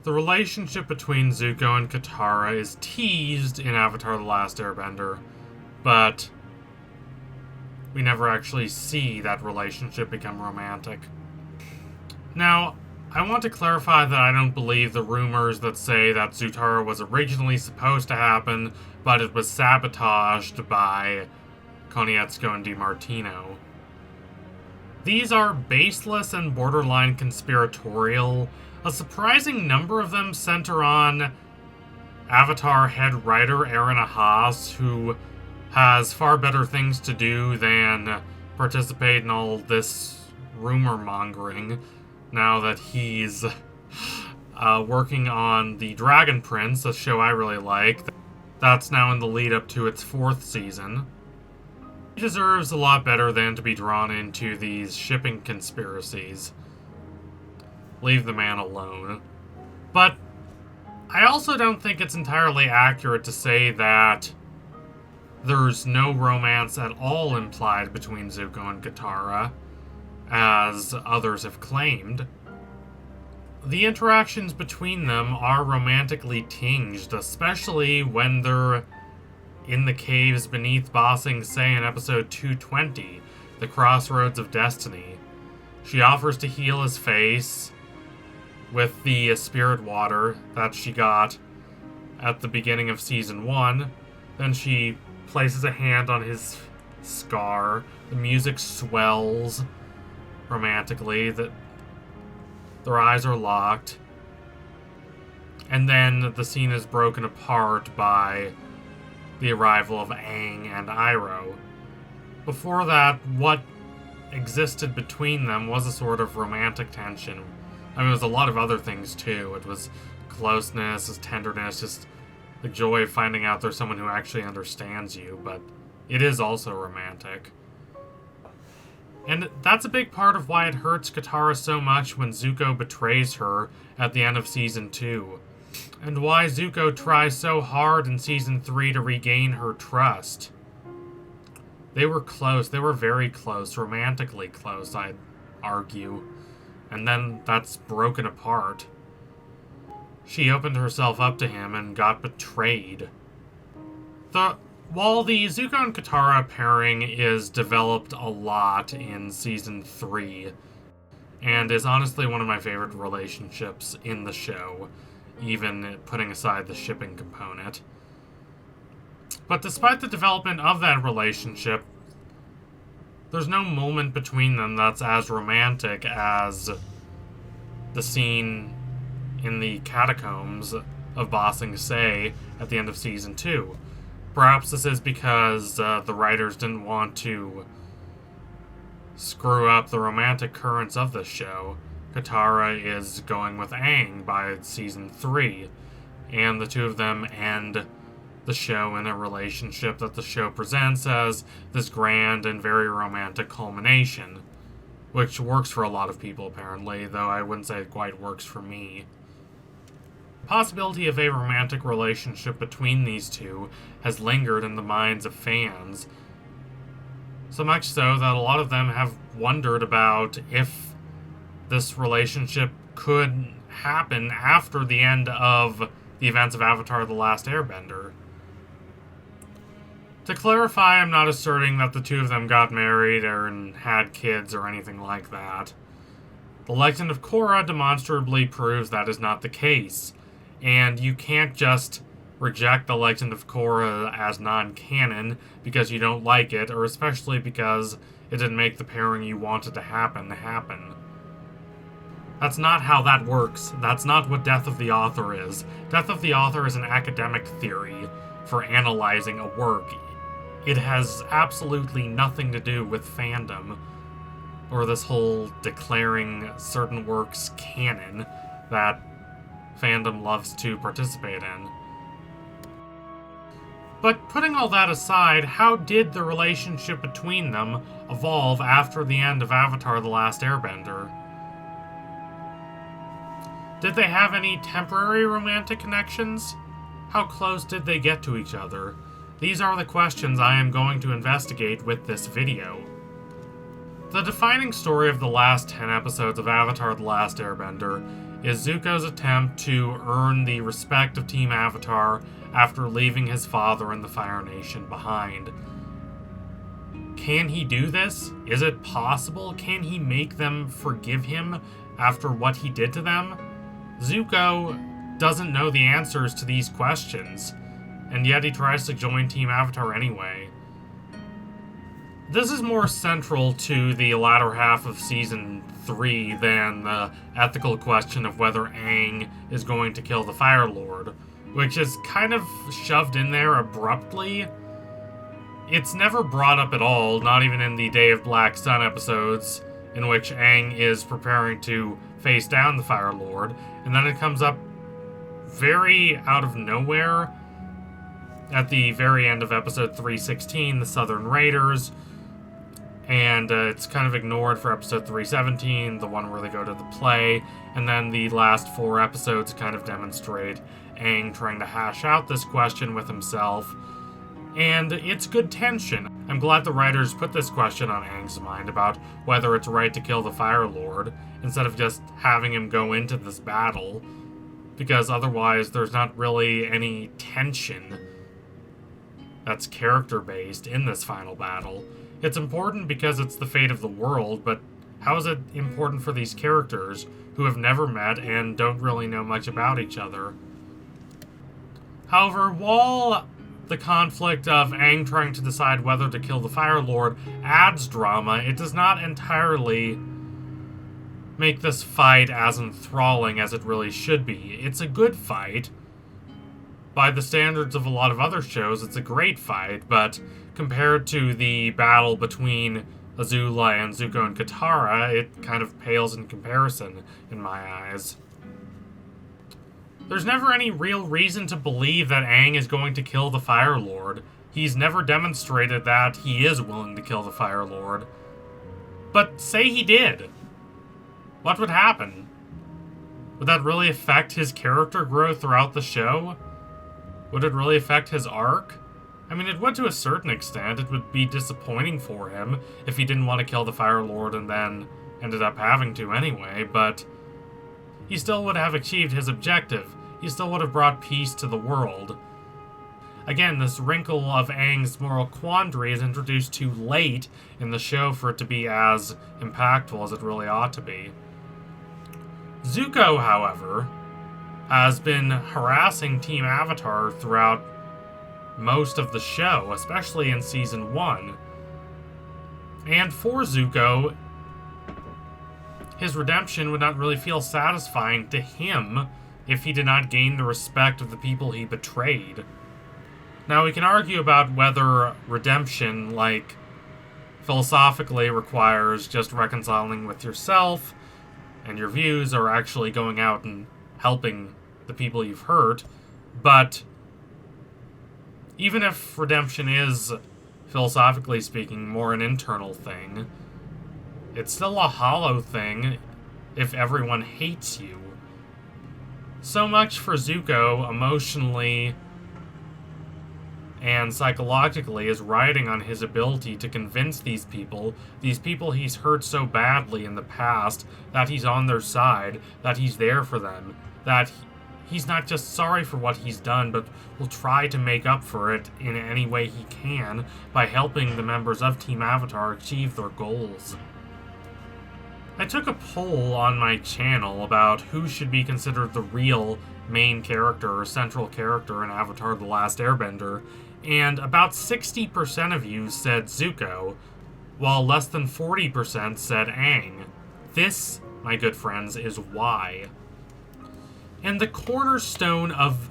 The relationship between Zuko and Katara is teased in Avatar The Last Airbender, but we never actually see that relationship become romantic. Now, I want to clarify that I don't believe the rumors that say that Zutara was originally supposed to happen, but it was sabotaged by Konietzko and DiMartino. These are baseless and borderline conspiratorial. A surprising number of them center on Avatar head writer Aaron Ahas, who has far better things to do than participate in all this rumor mongering now that he's working on The Dragon Prince, a show I really like. That's now in the lead up to its 4th season. He deserves a lot better than to be drawn into these shipping conspiracies. Leave the man alone. But I also don't think it's entirely accurate to say that there's no romance at all implied between Zuko and Katara, as others have claimed. The interactions between them are romantically tinged, especially when they're in the caves beneath Ba Sing Se in episode 220, The Crossroads of Destiny. She offers to heal his face with the spirit water that she got at the beginning of season 1. Then she places a hand on his scar. The music swells romantically. Their eyes are locked. And then the scene is broken apart by the arrival of Aang and Iroh. Before that, what existed between them was a sort of romantic tension. I mean, it was a lot of other things too. It was closeness, it was tenderness, just the joy of finding out there's someone who actually understands you, but it is also romantic. And that's a big part of why it hurts Katara so much when Zuko betrays her at the end of Season 2. And why Zuko tries so hard in Season 3 to regain her trust. They were close. They were very close. Romantically close, I'd argue. And then that's broken apart. She opened herself up to him and got betrayed. While the Zuko and Katara pairing is developed a lot in Season 3, and is honestly one of my favorite relationships in the show, even putting aside the shipping component. But despite the development of that relationship, there's no moment between them that's as romantic as the scene in the catacombs of Ba Sing Se at the end of Season 2. Perhaps this is because the writers didn't want to screw up the romantic currents of this show. Katara is going with Aang by Season 3, and the two of them end the show in a relationship that the show presents as this grand and very romantic culmination, which works for a lot of people apparently, though I wouldn't say it quite works for me. The possibility of a romantic relationship between these two has lingered in the minds of fans, so much so that a lot of them have wondered about if this relationship could happen after the end of the events of Avatar The Last Airbender. To clarify, I'm not asserting that the two of them got married or had kids or anything like that. The Legend of Korra demonstrably proves that is not the case, and you can't just reject the Legend of Korra as non-canon because you don't like it, or especially because it didn't make the pairing you wanted to happen. That's not how that works. That's not what Death of the Author is. Death of the Author is an academic theory for analyzing a work. It has absolutely nothing to do with fandom, or this whole declaring certain works canon that fandom loves to participate in. But putting all that aside, how did the relationship between them evolve after the end of Avatar The Last Airbender? Did they have any temporary romantic connections? How close did they get to each other? These are the questions I am going to investigate with this video. The defining story of the last 10 episodes of Avatar The Last Airbender is Zuko's attempt to earn the respect of Team Avatar after leaving his father and the Fire Nation behind. Can he do this? Is it possible? Can he make them forgive him after what he did to them? Zuko doesn't know the answers to these questions, and yet he tries to join Team Avatar anyway. This is more central to the latter half of Season 3 than the ethical question of whether Aang is going to kill the Fire Lord, which is kind of shoved in there abruptly. It's never brought up at all, not even in the Day of Black Sun episodes, in which Aang is preparing to face down the Fire Lord, and then it comes up very out of nowhere at the very end of episode 316, the Southern Raiders, and it's kind of ignored for episode 317, the one where they go to the play, and then the last 4 episodes kind of demonstrate Aang trying to hash out this question with himself, and it's good tension. I'm glad the writers put this question on Aang's mind about whether it's right to kill the Fire Lord, instead of just having him go into this battle, because otherwise there's not really any tension that's character-based in this final battle. It's important because it's the fate of the world, but how is it important for these characters who have never met and don't really know much about each other? However, while the conflict of Aang trying to decide whether to kill the Fire Lord adds drama, it does not entirely make this fight as enthralling as it really should be. It's a good fight. By the standards of a lot of other shows, it's a great fight, but compared to the battle between Azula and Zuko and Katara, it kind of pales in comparison, in my eyes. There's never any real reason to believe that Aang is going to kill the Fire Lord. He's never demonstrated that he is willing to kill the Fire Lord. But say he did. What would happen? Would that really affect his character growth throughout the show? Would it really affect his arc? I mean, it would to a certain extent. It would be disappointing for him if he didn't want to kill the Fire Lord and then ended up having to anyway, but he still would have achieved his objective. He still would have brought peace to the world. Again, this wrinkle of Aang's moral quandary is introduced too late in the show for it to be as impactful as it really ought to be. Zuko, however, has been harassing Team Avatar throughout most of the show, especially in Season 1. And for Zuko, his redemption would not really feel satisfying to him if he did not gain the respect of the people he betrayed. Now, we can argue about whether redemption, like, philosophically requires just reconciling with yourself and your views, or actually going out and helping the people you've hurt, but even if redemption is, philosophically speaking, more an internal thing, it's still a hollow thing if everyone hates you. So much for Zuko emotionally and psychologically is riding on his ability to convince these people he's hurt so badly in the past, that he's on their side, that he's there for them, that he's not just sorry for what he's done, but will try to make up for it in any way he can by helping the members of Team Avatar achieve their goals. I took a poll on my channel about who should be considered the real main character or central character in Avatar: The Last Airbender, and about 60% of you said Zuko, while less than 40% said Aang. This, my good friends, is why. And the cornerstone of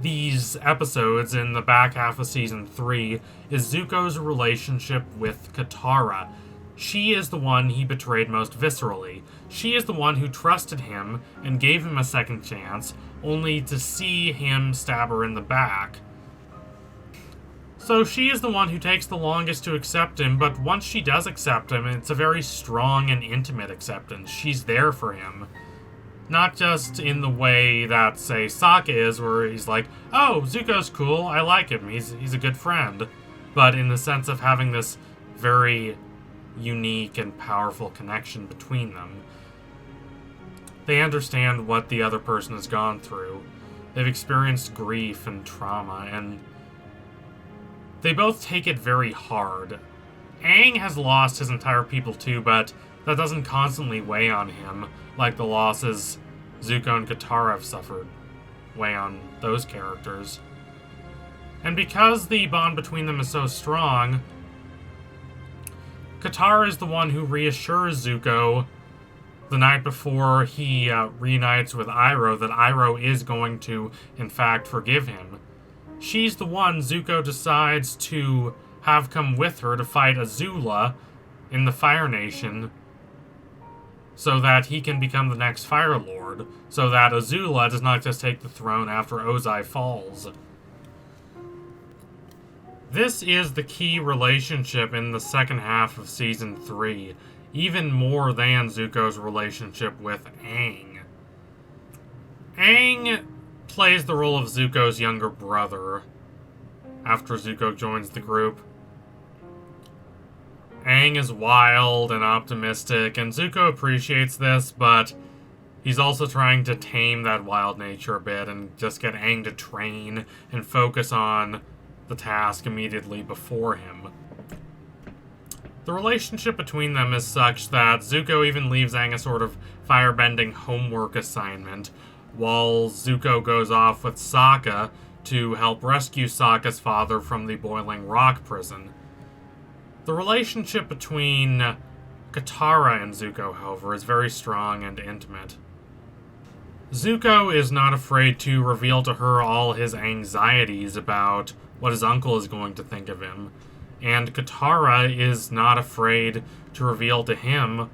these episodes in the back half of Season 3 is Zuko's relationship with Katara. She is the one he betrayed most viscerally. She is the one who trusted him and gave him a second chance, only to see him stab her in the back. So she is the one who takes the longest to accept him, but once she does accept him, it's a very strong and intimate acceptance. She's there for him. Not just in the way that, say, Sokka is, where he's like, oh, Zuko's cool, I like him, he's a good friend. But in the sense of having this very unique and powerful connection between them. They understand what the other person has gone through. They've experienced grief and trauma, and they both take it very hard. Aang has lost his entire people too, but that doesn't constantly weigh on him like the losses Zuko and Katara have suffered weigh on those characters. And because the bond between them is so strong, Katara is the one who reassures Zuko the night before he reunites with Iroh that Iroh is going to, in fact, forgive him. She's the one Zuko decides to have come with her to fight Azula in the Fire Nation so that he can become the next Fire Lord, so that Azula does not just take the throne after Ozai falls. This is the key relationship in the second half of Season 3, even more than Zuko's relationship with Aang. Aang plays the role of Zuko's younger brother after Zuko joins the group. Aang is wild and optimistic, and Zuko appreciates this, but he's also trying to tame that wild nature a bit and just get Aang to train and focus on the task immediately before him. The relationship between them is such that Zuko even leaves Aang a sort of firebending homework assignment, while Zuko goes off with Sokka to help rescue Sokka's father from the boiling rock prison. The relationship between Katara and Zuko, however, is very strong and intimate. Zuko is not afraid to reveal to her all his anxieties about what his uncle is going to think of him, and Katara is not afraid to reveal to him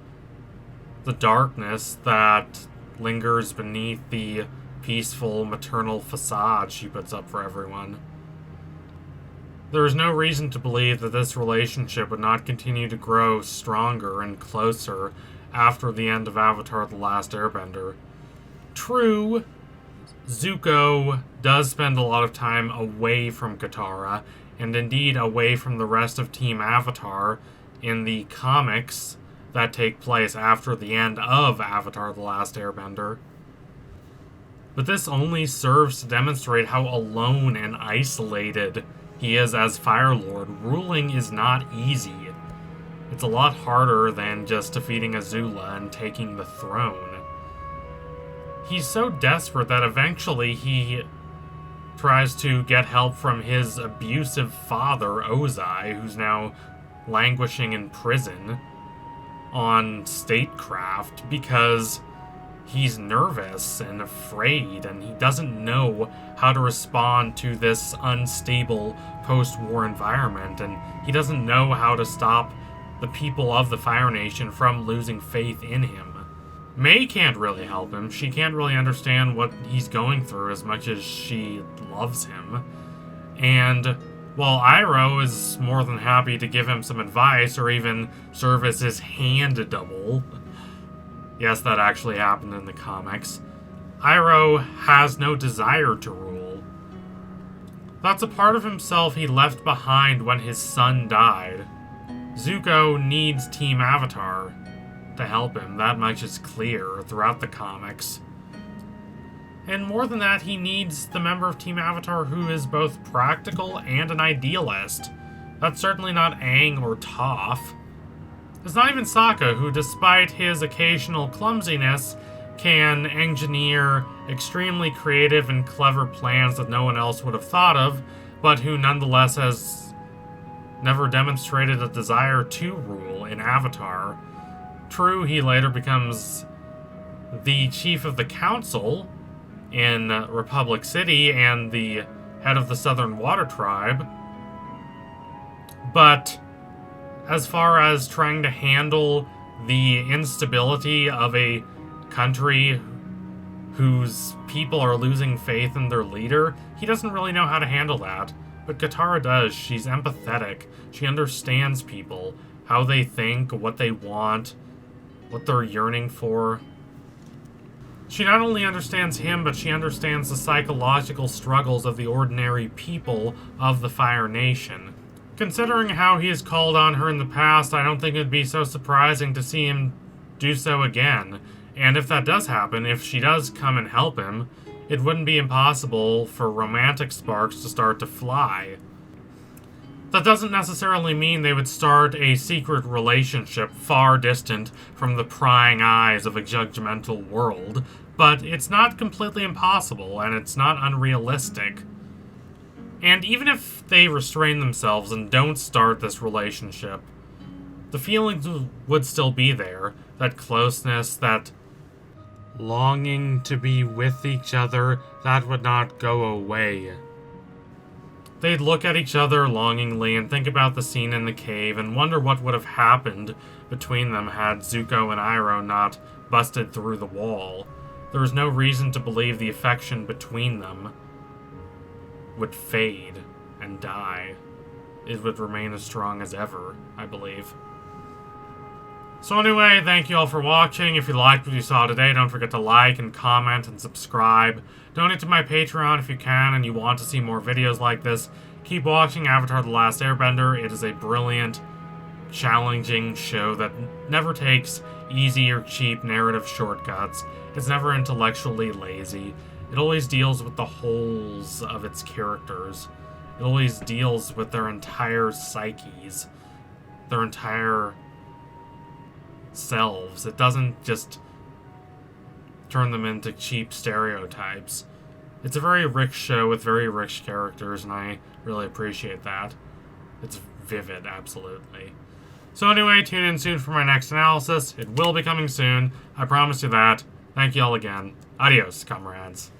the darkness that lingers beneath the peaceful maternal facade she puts up for everyone. There is no reason to believe that this relationship would not continue to grow stronger and closer after the end of Avatar: The Last Airbender. True, Zuko does spend a lot of time away from Katara, and indeed away from the rest of Team Avatar in the comics that take place after the end of Avatar: The Last Airbender. But this only serves to demonstrate how alone and isolated he is as Fire Lord. Ruling is not easy. It's a lot harder than just defeating Azula and taking the throne. He's so desperate that eventually he tries to get help from his abusive father, Ozai, who's now languishing in prison on statecraft because he's nervous and afraid, and he doesn't know how to respond to this unstable post-war environment, and he doesn't know how to stop the people of the Fire Nation from losing faith in him. Mai can't really help him. She can't really understand what he's going through as much as she loves him. And while Iroh is more than happy to give him some advice or even serve as his hand double, yes, that actually happened in the comics, Iroh has no desire to rule. That's a part of himself he left behind when his son died. Zuko needs Team Avatar to help him. That much is clear throughout the comics. And more than that, he needs the member of Team Avatar who is both practical and an idealist. That's certainly not Aang or Toph. It's not even Sokka, who, despite his occasional clumsiness, can engineer extremely creative and clever plans that no one else would have thought of, but who nonetheless has never demonstrated a desire to rule in Avatar. True, he later becomes the chief of the council in Republic City and the head of the Southern Water Tribe, but as far as trying to handle the instability of a country whose people are losing faith in their leader, he doesn't really know how to handle that. But Katara does. She's empathetic. She understands people, how they think, what they want, what they're yearning for. She not only understands him, but she understands the psychological struggles of the ordinary people of the Fire Nation. Considering how he has called on her in the past, I don't think it would be so surprising to see him do so again. And if that does happen, if she does come and help him, it wouldn't be impossible for romantic sparks to start to fly. That doesn't necessarily mean they would start a secret relationship far distant from the prying eyes of a judgmental world, but it's not completely impossible, and it's not unrealistic. And even if they restrain themselves and don't start this relationship, the feelings would still be there. That closeness, that longing to be with each other, that would not go away. They'd look at each other longingly and think about the scene in the cave and wonder what would have happened between them had Zuko and Iroh not busted through the wall. There was no reason to believe the affection between them would fade and die. It would remain as strong as ever, I believe. So anyway, thank you all for watching. If you liked what you saw today, don't forget to like and comment and subscribe. Donate to my Patreon if you can and you want to see more videos like this. Keep watching Avatar: The Last Airbender. It is a brilliant, challenging show that never takes easy or cheap narrative shortcuts. It's never intellectually lazy. It always deals with the holes of its characters. It always deals with their entire psyches, their entire selves. It doesn't just turn them into cheap stereotypes. It's a very rich show with very rich characters, and I really appreciate that. It's vivid, absolutely. So anyway, tune in soon for my next analysis. It will be coming soon. I promise you that. Thank you all again. Adios, comrades.